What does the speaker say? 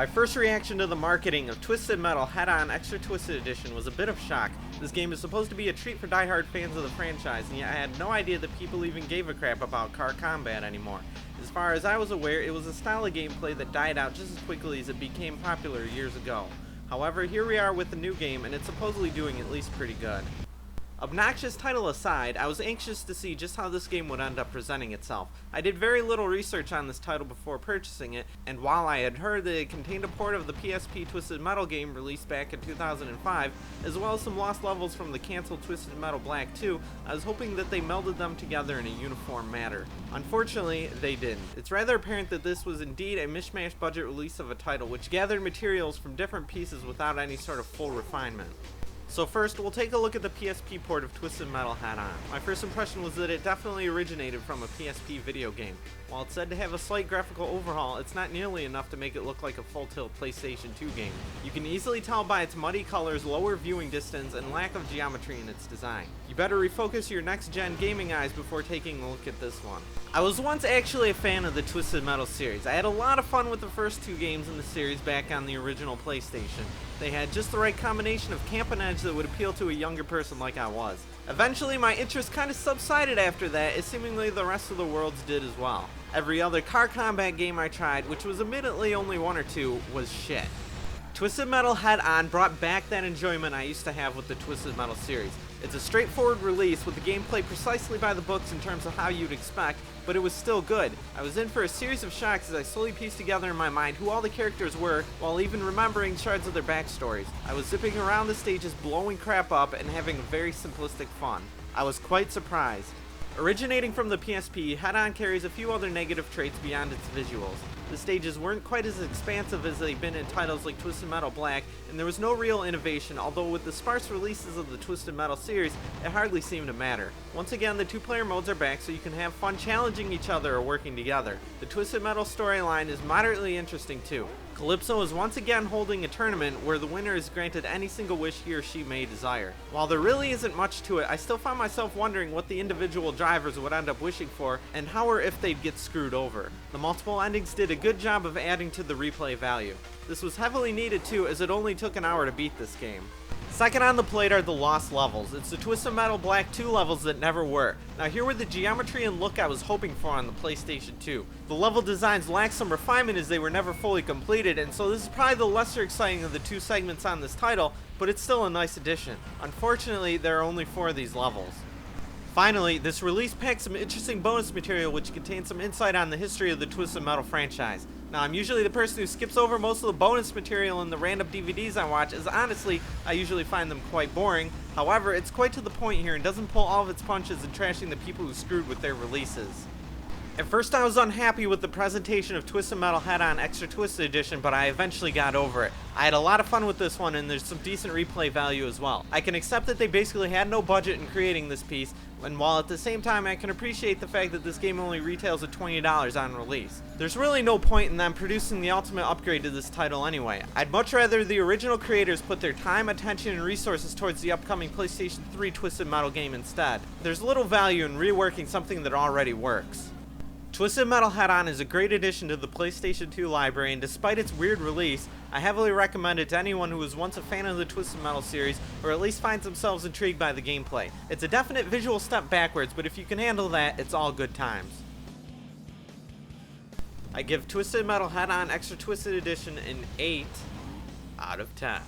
My first reaction to the marketing of Twisted Metal Head-On Extra Twisted Edition was a bit of shock. This game is supposed to be a treat for die-hard fans of the franchise, and yet I had no idea that people even gave a crap about car combat anymore. As far as I was aware, it was a style of gameplay that died out just as quickly as it became popular years ago. However, here we are with the new game, and it's supposedly doing at least pretty good. Obnoxious title aside, I was anxious to see just how this game would end up presenting itself. I did very little research on this title before purchasing it, and while I had heard that it contained a port of the PSP Twisted Metal game released back in 2005, as well as some lost levels from the cancelled Twisted Metal Black 2, I was hoping that they melded them together in a uniform manner. Unfortunately, they didn't. It's rather apparent that this was indeed a mishmash budget release of a title which gathered materials from different pieces without any sort of full refinement. So first, we'll take a look at the PSP port of Twisted Metal Head-On. My first impression was that it definitely originated from a PSP video game. While it's said to have a slight graphical overhaul, it's not nearly enough to make it look like a full-tilt PlayStation 2 game. You can easily tell by its muddy colors, lower viewing distance, and lack of geometry in its design. You better refocus your next-gen gaming eyes before taking a look at this one. I was once actually a fan of the Twisted Metal series. I had a lot of fun with the first two games in the series back on the original PlayStation. They had just the right combination of camp and edge that would appeal to a younger person like I was. Eventually, my interest kind of subsided after that, as seemingly the rest of the worlds did as well. Every other car combat game I tried, which was admittedly only one or two, was shit. Twisted Metal Head-On brought back that enjoyment I used to have with the Twisted Metal series. It's a straightforward release with the gameplay precisely by the books in terms of how you'd expect, but it was still good. I was in for a series of shocks as I slowly pieced together in my mind who all the characters were, while even remembering shards of their backstories. I was zipping around the stages, blowing crap up, and having a very simplistic fun. I was quite surprised. Originating from the PSP, Head-On carries a few other negative traits beyond its visuals. The stages weren't quite as expansive as they've been in titles like Twisted Metal Black, and there was no real innovation, although with the sparse releases of the Twisted Metal series, it hardly seemed to matter. Once again, the two-player modes are back so you can have fun challenging each other or working together. The Twisted Metal storyline is moderately interesting too. Calypso is once again holding a tournament where the winner is granted any single wish he or she may desire. While there really isn't much to it, I still found myself wondering what the individual drivers would end up wishing for, and how or if they'd get screwed over. The multiple endings did a good job of adding to the replay value. This was heavily needed too, as it only took an hour to beat this game. Second on the plate are the lost levels. It's the Twisted Metal Black 2 levels that never were. Now here were the geometry and look I was hoping for on the PlayStation 2. The level designs lacked some refinement as they were never fully completed, and so this is probably the lesser exciting of the two segments on this title, but it's still a nice addition. Unfortunately, there are only 4 of these levels. Finally, this release packs some interesting bonus material which contains some insight on the history of the Twisted Metal franchise. Now, I'm usually the person who skips over most of the bonus material in the random DVDs I watch, as honestly, I usually find them quite boring. However, it's quite to the point here and doesn't pull all of its punches in trashing the people who screwed with their releases. At first I was unhappy with the presentation of Twisted Metal Head-On Extra Twisted Edition, but I eventually got over it. I had a lot of fun with this one, and there's some decent replay value as well. I can accept that they basically had no budget in creating this piece, and while at the same time I can appreciate the fact that this game only retails at $20 on release. There's really no point in them producing the ultimate upgrade to this title anyway. I'd much rather the original creators put their time, attention, and resources towards the upcoming PlayStation 3 Twisted Metal game instead. There's little value in reworking something that already works. Twisted Metal Head-On is a great addition to the PlayStation 2 library, and despite its weird release, I heavily recommend it to anyone who was once a fan of the Twisted Metal series, or at least finds themselves intrigued by the gameplay. It's a definite visual step backwards, but if you can handle that, it's all good times. I give Twisted Metal Head-On Extra Twisted Edition an 8 out of 10.